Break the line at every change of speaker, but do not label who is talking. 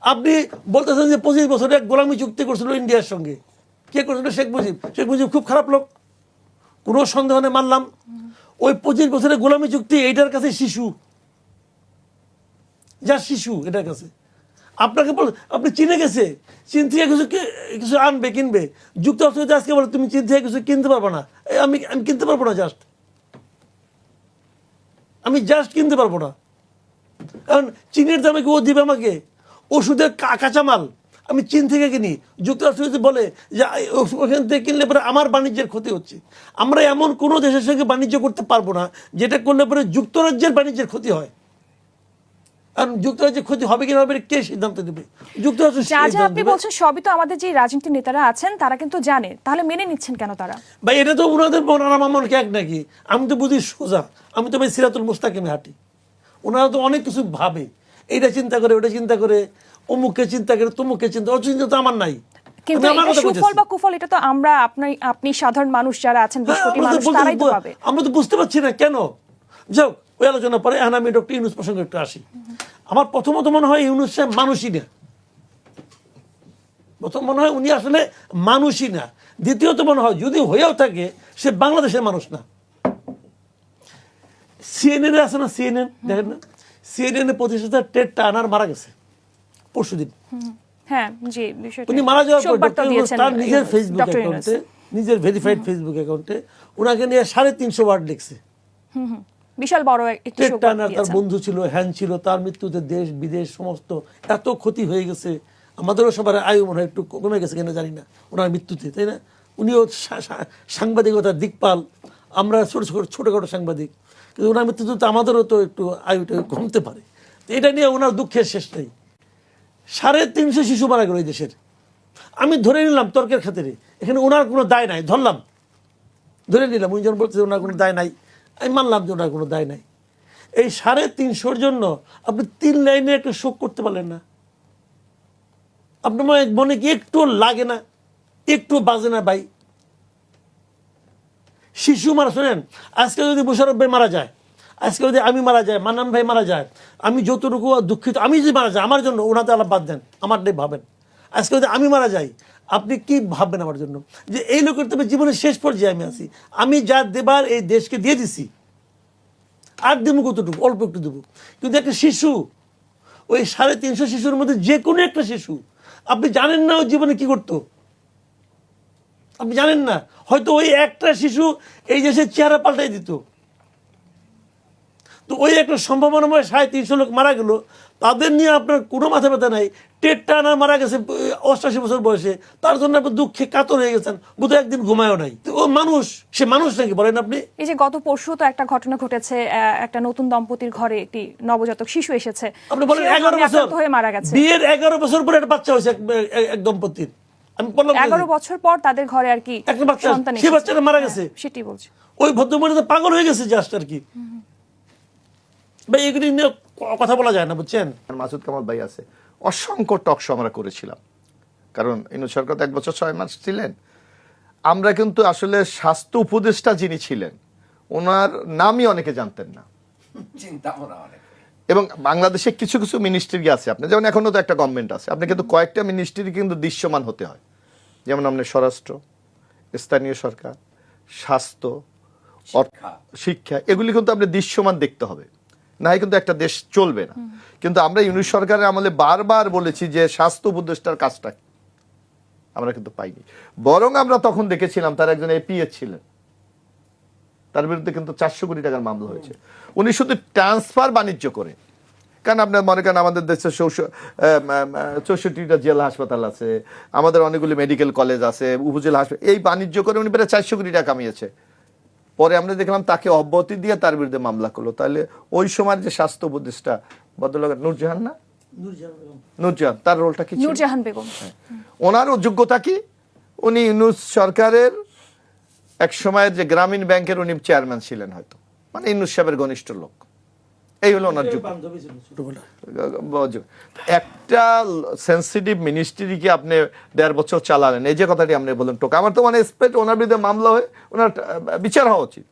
আপনি বলতেছেন যে 25 বছরে গোলামি চুক্তি করছিল ইন্ডিয়ার সঙ্গে, কে করছিল? শেখ মুজিব। শেখ মুজিব খুব খারাপ লোক, কোনো সন্দেহ নেই, মানলাম। ওই 25 বছরের গোলামি চুক্তি এইটার কাছে শিশু, যা শিশু এটার কাছে। আপনাকে আপনি চীনে গেছে, চীন থেকে কিছু আনবে, কিনবে। যুক্তরাষ্ট্র আজকে বলে তুমি চীন থেকে কিছু কিনতে পারবো না, আমি কিনতে পারবো না, আমি জাস্ট কিনতে পারবো না। কারণ চীনের দামে কি ও দিবে আমাকে? ওষুধের কাঁচামাল আমি চীন থেকে কিনি, যুক্তরাষ্ট্র যদি বলে যে ওখান থেকে কিনলে পরে আমার বাণিজ্যের ক্ষতি হচ্ছে। আমরা এমন কোনো দেশের সঙ্গে বাণিজ্য করতে পারবো না যেটা করলে পরে যুক্তরাজ্যের বাণিজ্যের ক্ষতি হয়। কারণ যুক্তরাজ্যের ক্ষতি হবে কিনা হবে কে সিদ্ধান্ত দেবে? যুক্তরাষ্ট্র।
আপনি বলছেন সবই তো আমাদের যে রাজনীতির নেতারা আছেন তারা কিন্তু জানে, তাহলে মেনে নিচ্ছেন কেন তারা?
ভাই এটা তো ওনাদের মন এক নাকি? আমি তো বুঝি সোজা, আমি তো ভাই সিরাতুল মুস্তাকিমে হাঁটি। ওনারা তো অনেক কিছু ভাবে, এইটা চিন্তা করে, ওটা চিন্তা করে, অমুককে চিন্তা করে, তমুককে চিন্তা, ওর চিন্তা তো আমার নাই।
কিন্তু সুফল বা কুফল এটা তো আমরা আপনি সাধারণ মানুষ যারা আছেন 20 কোটি মানুষ তারাই তো পাবে।
আমরা তো বুঝতে পারছি না কেন। যাও ওই আলোচনা পরে, এখন আমি ডক্টর ইউনূস প্রসঙ্গে একটু আসি। আমার প্রথমত মনে হয় ইউনূস সাহেব মানুষই না, প্রথম মনে হয় উনি আসলে মানুষই না। দ্বিতীয়ত মনে হয় যদি হয়েও থাকে সে বাংলাদেশের মানুষ না। সিএনএন আছে না, সিএনএন দেখেন না, সিএনএন এর প্রতিষ্ঠাতা টেড টার্নার মারা গেছে পরশুদিন।
হ্যাঁ জি, বিষয়টা
উনি মারা যাওয়ার পর তার নিজের ফেসবুক অ্যাকাউন্টে, নিজের ভেরিফাইড ফেসবুক অ্যাকাউন্টে ওনাকে নিয়ে 350 ওয়ার্ড লিখছে।
বিশাল বড় একটি শোক।
তার বন্ধু ছিল, হ্যান ছিল, তার মৃত্যুতে দেশ বিদেশ সমস্ত এত ক্ষতি হয়ে গেছে। আমাদেরও সবার আয়ু মনে হয় একটু কমে গেছে কেন জানি না ওনার মৃত্যুতে, তাই না? উনিও সাংবাদিকতার দিকপাল, আমরা ছোটখাটো সাংবাদিক, কিন্তু ওনার মৃত্যুতে তো আমাদেরও তো একটু আয়ুটা কমতে পারে। এটা নিয়ে ওনার দুঃখের শেষ নেই। 350 শিশু মারা গেল এই দেশের। আমি ধরে নিলাম তর্কের খাতিরে এখানে ওনার কোনো দায় নাই, ধরে নিলাম উনি যখন বলছে ওনার কোনো দায় নাই, আমি মানলাম যে ওনার কোনো দায় নাই। এই 350 জন্য আপনি 3 লাইনে একটা শোক করতে পারলেন না? আপনার মনে কি একটু লাগে না, একটু বাজে না ভাই? শিশু মারা, শোনেন, আজকে যদি মোশাররফ ভাই মারা যায়, আজকে যদি আমি মারা যাই, মান্নান ভাই মারা যায়, আমি যতটুকু দুঃখিত, আমি যদি মারা যাই আমার জন্য, ওনাতে আল্লাহ বাদ দেন, আমারটাই ভাবেন। আজকে যদি আমি মারা যাই আপনি কি ভাববেন আমার জন্য? যে এই লোকের তবে জীবনের শেষ পর্যায়ে আমি আছি, আমি যা দেবার এই দেশকে দিয়ে দিছি, আর দেবো কতটুকু? অল্প একটু দেবো। কিন্তু একটা শিশু, ওই 350 শিশুর মধ্যে যে কোনো একটা শিশু, আপনি জানেন না ও জীবনে কি করতো, আপনি জানেন না। হয়তো ওই একটা শিশু এই দেশের চেহারা পাল্টাই দিত। তো ওই একটা সম্ভাবনাময় 350 লোক মারা গেল, তাদের নিয়ে আপনার কোনো মাথা ব্যথা নাই। টেড টার্নার মারা গেছে 88 বছর বয়সে, তার জন্য আপনি দুঃখে কাতর হয়ে গেছেন, বোধ একদিন ঘুমায়ও নাই। তো ও মানুষ, সে মানুষ নাকি বলেন আপনি?
এই যে গত পরশু তো একটা ঘটনা ঘটেছে, একটা নতুন দম্পতির ঘরে একটি নবজাতক শিশু এসেছে,
আপনি বলেন 11 বছর
হয়ে মারা গেছে।
বিয়ের 11 বছর পরে একটা বাচ্চা হয়েছে এক দম্পতির, আমি বললাম
11 বছর পর তাদের ঘরে আর কি
একটা বাচ্চা,
সন্তান
সেই বাচ্চাটা মারা গেছে।
সেটাই বলছি,
ওই ভদ্রমহিলা পাগল হয়ে গেছে জাস্ট আর কি। ভাই এগুলি নিয়ে কথা বলা যায় না, বুঝছেন?
মাসুদ কামাল ভাই আছে, অসংখ্য টক শো আমরা করেছিলাম, কারণ ইউনূস সরকার তো 1 বছর 6 মাস ছিলেন। আমরা কিন্তু আসলে স্বাস্থ্য উপদেষ্টা যিনি ছিলেন ওনার নামই অনেকে জানতেন না, এবং বাংলাদেশে কিছু কিছু মিনিস্ট্রি আছে, আপনি যেমন এখনো তো একটা গভর্নমেন্ট আছে, আপনি কিন্তু কয়েকটা মিনিস্ট্রি কিন্তু দৃশ্যমান হতে হয়, যেমন আপনি স্বরাষ্ট্র, স্থানীয় সরকার, স্বাস্থ্য, শিক্ষা, এগুলি কিন্তু আপনি দৃশ্যমান দেখতে হবে, না কিন্তু একটা দেশ চলবে না। কিন্তু আমরা ইউনূস সরকারের আমলে বারবার বলেছি যে স্বাস্থ্য উপদেষ্টার কাজটা আমরা কিন্তু পাইনি। বরং আমরা তখন দেখেছিলাম তার একজন এপিএস ছিলেন, তার বিরুদ্ধে কিন্তু 400 কোটি টাকার মামলা হয়েছে। উনি শুধু ট্রান্সফার বাণিজ্য করে, কারণ আপনার মনে করেন আমাদের দেশে 64টা জেলা হাসপাতাল আছে, আমাদের অনেকগুলি মেডিকেল কলেজ আছে, উপজেলা হাসপাতাল, এই বাণিজ্য করে উনি প্রায় 400 কোটি টাকা কামিয়েছে। পরে আমরা দেখলাম তাকে অব্যাহতি দিয়ে তার বিরুদ্ধে মামলা করলো। তাহলে ওই সময়ের যে স্বাস্থ্য উপদেষ্টা ভদ্রলোক নূরজাহান, না নূরজাহান, তার রোলটা কি?
নূরজাহান বেগম।
ওনার যোগ্যতা কি? উনি ইউনূস সরকারের এক সময়ের যে গ্রামীণ ব্যাংকের উনি চেয়ারম্যান ছিলেন, হয়তো মানে ইউনূস সাহেবের ঘনিষ্ঠ লোক, এই হলো ওনার যোগ্যতা। একটা সেন্সিটিভ মিনিস্ট্রিকে আপনি 1.5 বছর চালালেন, এই যে কথাটি আপনি বলেন টোকা, আমার তো মানে এক্সপেক্ট ওনার বিরুদ্ধে মামলা হয়ে ওনার বিচার হওয়া উচিত।